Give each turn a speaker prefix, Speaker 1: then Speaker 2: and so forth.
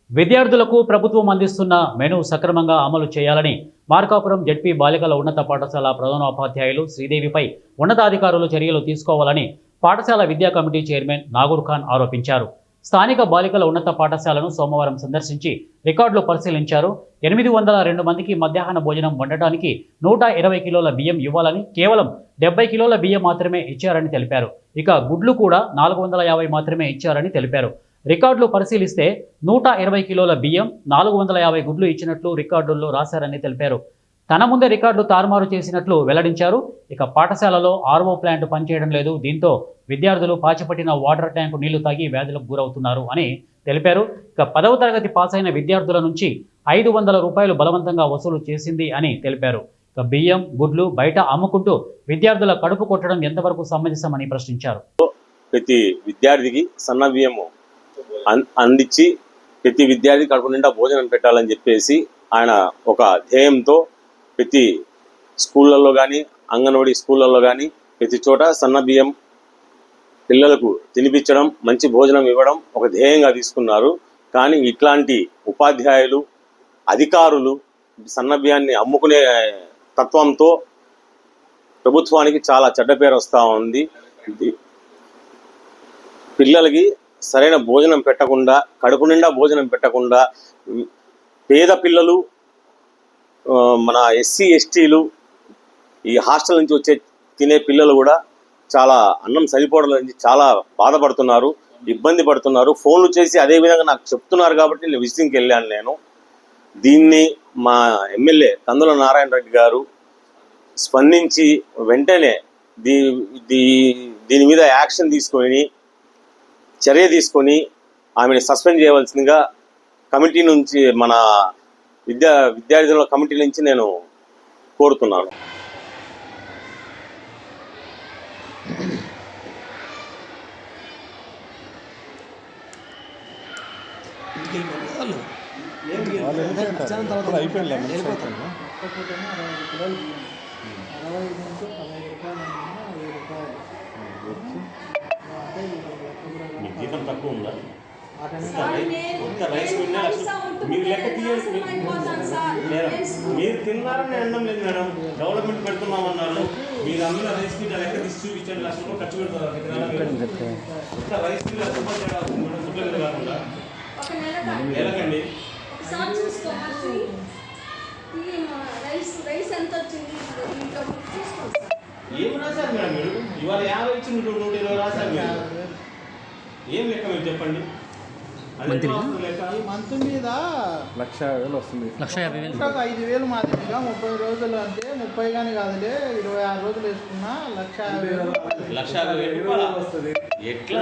Speaker 1: విద్యార్థులకు ప్రభుత్వం అందిస్తున్న మెను సక్రమంగా అమలు చేయాలని మార్కాపురం జెడ్పీ బాలికల ఉన్నత పాఠశాల ప్రధానోపాధ్యాయులు శ్రీదేవిపై ఉన్నతాధికారులు చర్యలు తీసుకోవాలని పాఠశాల విద్యా కమిటీ చైర్మన్ నాగూర్ ఖాన్ ఆరోపించారు. స్థానిక బాలికల ఉన్నత పాఠశాలను సోమవారం సందర్శించి రికార్డులు పరిశీలించారు. 802 మందికి మధ్యాహ్న భోజనం వండటానికి 120 కిలోల బియ్యం ఇవ్వాలని, కేవలం 70 కిలోల బియ్యం మాత్రమే ఇచ్చారని తెలిపారు. ఇక గుడ్లు కూడా 450 మాత్రమే ఇచ్చారని తెలిపారు. రికార్డులు పరిశీలిస్తే 120 కిలోల బియ్యం, 450 గుడ్లు ఇచ్చినట్లు రికార్డుల్లో రాశారని తెలిపారు. తన ముందే రికార్డులు తారుమారు చేసినట్లు వెల్లడించారు. ఇక పాఠశాలలో ఆర్ఓ ప్లాంట్ పనిచేయడం లేదు. దీంతో విద్యార్థులు పాచిపట్టిన వాటర్ ట్యాంకు నీళ్లు తాగి వ్యాధులకు గురవుతున్నారు అని తెలిపారు. ఇక 10వ తరగతి పాస్ అయిన విద్యార్థుల నుంచి 500 రూపాయలు బలవంతంగా వసూలు చేసింది అని తెలిపారు. ఇక బియ్యం, గుడ్లు బయట అమ్ముకుంటూ విద్యార్థుల కడుపు కొట్టడం ఎంతవరకు సమంజసమని ప్రశ్నించారు.
Speaker 2: ప్రతి విద్యార్థికి సన్న బియ్యము అందించి ప్రతి విద్యార్థి కడుపు నిండా భోజనం పెట్టాలని చెప్పేసి ఆయన ఒక ధ్యేయంతో ప్రతి స్కూళ్ళల్లో కానీ, అంగన్వాడీ స్కూళ్ళల్లో కానీ ప్రతి చోట సన్న బియ్యం పిల్లలకు తినిపించడం, మంచి భోజనం ఇవ్వడం ఒక ధ్యేయంగా తీసుకున్నారు. కానీ ఇట్లాంటి ఉపాధ్యాయులు, అధికారులు సన్న బియ్యాన్ని అమ్ముకునే తత్వంతో ప్రభుత్వానికి చాలా చెడ్డ పేరు వస్తూ ఉంది. పిల్లలకి సరైన భోజనం పెట్టకుండా, కడుపు నిండా భోజనం పెట్టకుండా, పేద పిల్లలు, మన ఎస్సీ ఎస్టీలు, ఈ హాస్టల్ నుంచి వచ్చే తినే పిల్లలు కూడా చాలా అన్నం సరిపోవడం నుంచి చాలా బాధపడుతున్నారు, ఇబ్బంది పడుతున్నారు. ఫోన్లు చేసి అదే విధంగా నాకు చెప్తున్నారు కాబట్టి నేను విజిటింగ్కి వెళ్ళాను. నేను దీన్ని మా ఎమ్మెల్యే కందుల నారాయణ రెడ్డి గారు స్పందించి వెంటనే దీని మీద యాక్షన్ తీసుకొని, చర్య తీసుకొని ఆమెను సస్పెండ్ చేయవలసిందిగా కమిటీ నుంచి, మన విద్యార్థుల కమిటీ నుంచి నేను కోరుతున్నాను. జీతం తక్కువ ఉందా? మీరు లెక్క తీయాల్సి, మీరు తిన్నారని అనడం లేదు మేడం. డెవలప్మెంట్ పెడుతున్నామన్నారు. మీరు అందులో రైస్ కిట్ లెక్క తీసి చూపించండి. లక్ష రూపాయలు ఖర్చు పెడతారు. రైస్ కిట్ లక్ష రూపాయలు మేడం, ఫుడ్ కాకుండా నెలకండి. ఏం రాశారు మేడం మీరు? ఇవాళ 50 ఇచ్చి 120 రాశారు మీరు. ఏం లెక్క మీరు చెప్పండి.
Speaker 3: ఈ మంత్ మీద
Speaker 4: 1,50,000 వస్తుంది.
Speaker 3: 5,000 మాదిరిగా 30 రోజులు అంటే 30 కానీ కాదులే, 26 రోజులు వేసుకున్నా
Speaker 2: 1,50,000 వస్తుంది. ఎట్లా